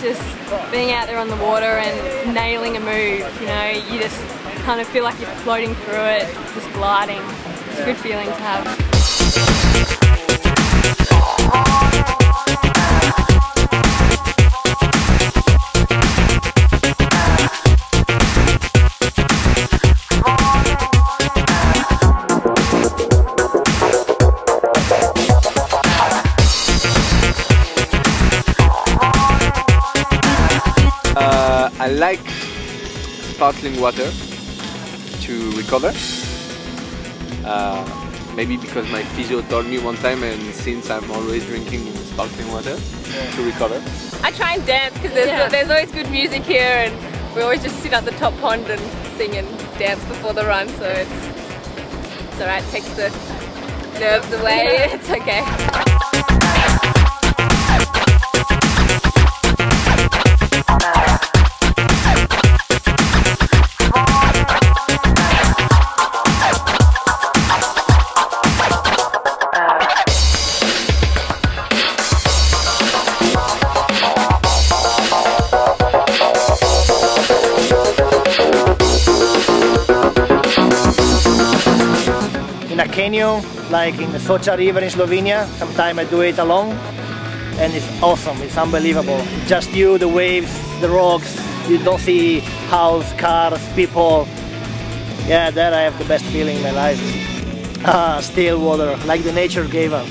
Just being out there on the water and nailing a move, you know, you just kind of feel like you're floating through it, just gliding. It's a good feeling to have. I like sparkling water to recover. Maybe because my physio told me one time, and since I'm always drinking sparkling water to recover. I try and dance because there's always good music here, and we always just sit at the top pond and sing and dance before the run, so it's alright, takes the nerves away, it's okay. In a canyon, like in the Socha River in Slovenia, sometimes I do it alone, and it's awesome, it's unbelievable. Just you, the waves, the rocks, you don't see house, cars, people. Yeah, there I have the best feeling in my life. Still water, like the nature gave us,